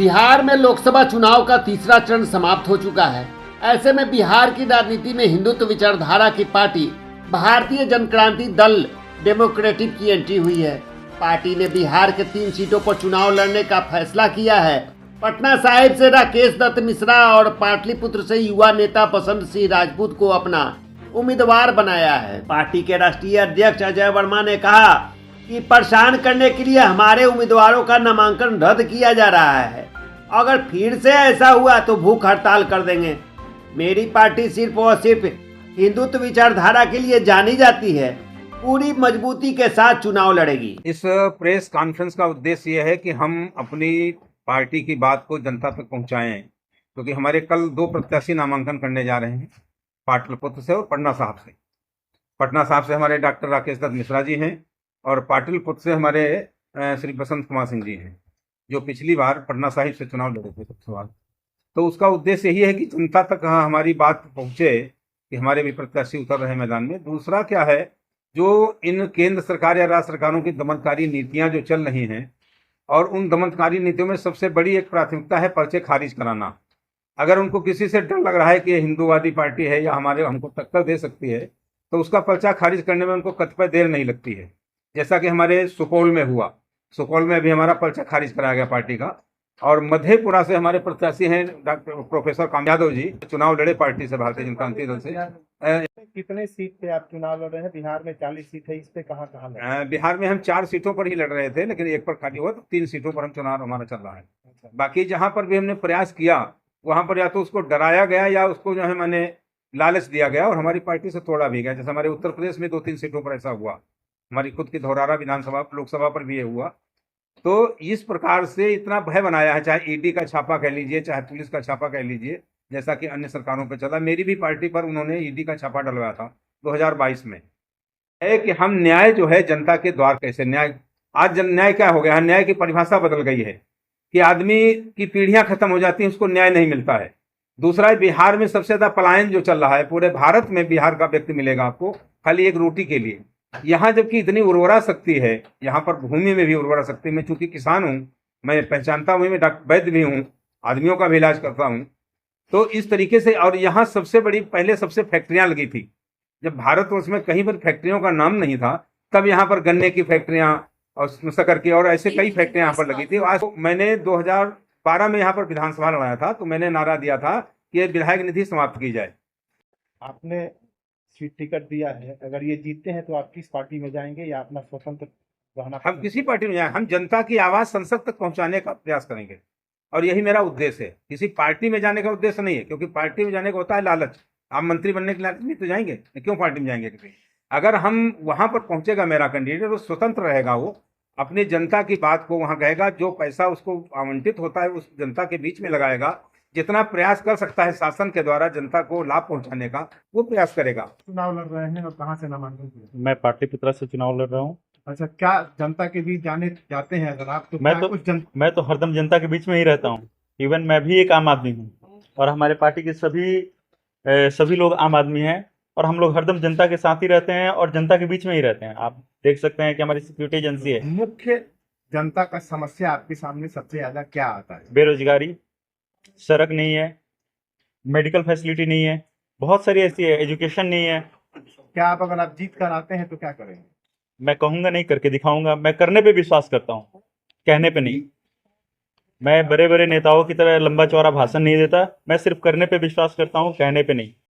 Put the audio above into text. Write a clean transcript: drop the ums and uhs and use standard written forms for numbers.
बिहार में लोकसभा चुनाव का तीसरा चरण समाप्त हो चुका है। ऐसे में बिहार की राजनीति में हिंदुत्व विचारधारा की पार्टी भारतीय जनक्रांति दल डेमोक्रेटिक की एंट्री हुई है। पार्टी ने बिहार के 3 सीटों पर चुनाव लड़ने का फैसला किया है। पटना साहिब से राकेश दत्त मिश्रा और पाटलिपुत्र से युवा नेता बसंत सिंह राजपूत को अपना उम्मीदवार बनाया है। पार्टी के राष्ट्रीय अध्यक्ष अजय वर्मा ने कहा कि परेशान करने के लिए हमारे उम्मीदवारों का नामांकन रद्द किया जा रहा है। अगर फिर से ऐसा हुआ तो भूख हड़ताल कर देंगे। मेरी पार्टी सिर्फ और सिर्फ हिंदुत्व विचारधारा के लिए जानी जाती है, पूरी मजबूती के साथ चुनाव लड़ेगी। इस प्रेस कॉन्फ्रेंस का उद्देश्य यह है कि हम अपनी पार्टी की बात को जनता तक पहुंचाएं, क्योंकि हमारे कल 2 प्रत्याशी नामांकन करने जा रहे हैं, पाटलिपुत्र से और पटना साहिब से। पटना साहिब से हमारे डॉक्टर राकेश दत्त मिश्रा जी हैं और पाटलिपुत्र से हमारे श्री बसंत कुमार सिंह जी हैं, जो पिछली बार पटना साहिब से चुनाव लड़े थे सबसे बार। तो उसका उद्देश्य यही है कि जनता तक हमारी बात पहुंचे कि हमारे भी प्रत्याशी उतर रहे मैदान में। दूसरा क्या है, जो इन केंद्र सरकार या राज्य सरकारों की दमनकारी नीतियां जो चल रही हैं, और उन दमनकारी नीतियों में सबसे बड़ी एक प्राथमिकता है पर्चे खारिज कराना। अगर उनको किसी से डर लग रहा है कि ये हिंदूवादी पार्टी है या हमको टक्कर दे सकती है, तो उसका पर्चा खारिज करने में उनको कतिपय देर नहीं लगती है। जैसा कि हमारे सुपौल में हुआ, सुपौल में अभी हमारा पर्चा खारिज कराया गया पार्टी का। और मधेपुरा से हमारे प्रत्याशी हैं डॉक्टर प्रोफेसर काम यादव जी, चुनाव लड़े पार्टी से, भारतीय जनता पार्टी दल से। कितने सीट पे आप चुनाव लड़ रहे हैं? बिहार में 40 सीट है, इस पे कहाँ बिहार में हम 4 सीटों पर ही लड़ रहे थे, लेकिन एक पर खाली हुआ, तो 3 सीटों पर हम चुनाव हमारा चल रहा है। बाकी जहां पर भी हमने प्रयास किया वहां पर या तो उसको डराया गया या उसको जो है मैंने लालच दिया गया और हमारी पार्टी से तोड़ा भी गया। जैसे हमारे उत्तर प्रदेश में 2-3 सीटों पर ऐसा हुआ, हमारी खुद की धौरारा विधानसभा लोकसभा पर भी ये हुआ। तो इस प्रकार से इतना भय बनाया है, चाहे ईडी का छापा कह लीजिए, चाहे पुलिस का छापा कह लीजिए, जैसा कि अन्य सरकारों पर चला। मेरी भी पार्टी पर उन्होंने ईडी का छापा डलवाया था 2022 में। है कि हम न्याय जो है जनता के द्वार कैसे न्याय, आज न्याय क्या हो गया है, न्याय की परिभाषा बदल गई है कि आदमी की पीढ़ियां खत्म हो जाती हैं, उसको न्याय नहीं मिलता है। दूसरा, बिहार में सबसे ज्यादा पलायन जो चल रहा है, पूरे भारत में बिहार का व्यक्ति मिलेगा आपको खाली एक रोटी के लिए। यहाँ जबकि इतनी उर्वरा शक्ति है, यहाँ पर भूमि में भी उर्वरा शक्ति। मैं चूंकि किसान हूँ, मैं पहचानता हूँ, मैं डॉक्टर वैद्य भी हूँ, आदमियों का भी इलाज करता हूँ। तो इस तरीके से, और यहाँ सबसे बड़ी पहले सबसे फैक्ट्रियां लगी थी। जब भारतवर्ष में कहीं पर फैक्ट्रियों का नाम नहीं था, तब यहाँ पर गन्ने की फैक्ट्रियां और शक्कर की और ऐसे कई फैक्ट्रियां यहाँ पर लगी थी। आज मैंने 2012 में यहाँ पर विधानसभा लड़ाया था, तो मैंने नारा दिया था कि विधायक निधि समाप्त की जाए। आपने सीट टिकट दिया है, अगर ये जीतते हैं तो आप किस पार्टी में जाएंगे या अपना स्वतंत्र रहना? हम किसी पार्टी में जाए, हम जनता की आवाज संसद तक पहुंचाने का प्रयास करेंगे, और यही मेरा उद्देश्य है। किसी पार्टी में जाने का उद्देश्य नहीं है, क्योंकि पार्टी में जाने का होता है लालच। आप मंत्री बनने के लालच में तो जाएंगे, क्यों पार्टी में जाएंगे किसी? अगर हम वहां पर पहुंचेगा मेरा कैंडिडेट, वो स्वतंत्र रहेगा, वो अपनी जनता की बात को वहां कहेगा, जो पैसा उसको आवंटित होता है उस जनता के बीच में लगाएगा, जितना प्रयास कर सकता है शासन के द्वारा जनता को लाभ पहुंचाने का, वो प्रयास करेगा। चुनाव लड़ रहे हैं और कहाँ से नामांकन किया? मैं पाटलिपुत्रा से चुनाव लड़ रहा हूँ। अच्छा, क्या जनता के बीच जाते हैं अगर आप? तो मैं तो हरदम जनता के बीच में ही रहता हूँ। इवन मैं भी एक आम आदमी हूँ, और हमारे पार्टी के सभी लोग आम आदमी हैं, और हम लोग हरदम जनता के साथ ही रहते हैं और जनता के बीच में ही रहते हैं। आप देख सकते हैं कि हमारी सिक्योरिटी एजेंसी है। मुख्य जनता का समस्या आपके सामने सबसे ज्यादा क्या आता है? बेरोजगारी, सड़क नहीं है, मेडिकल फैसिलिटी नहीं है, बहुत सारी ऐसी है, एजुकेशन नहीं है। क्या आप अगर आप जीत कर आते हैं तो क्या करेंगे? मैं कहूँगा नहीं, करके दिखाऊंगा। मैं करने पे विश्वास करता हूँ, कहने पे नहीं। मैं बड़े बड़े नेताओं की तरह लंबा चौड़ा भाषण नहीं देता, मैं सिर्फ करने पे विश्वास करता हूँ, कहने पे नहीं।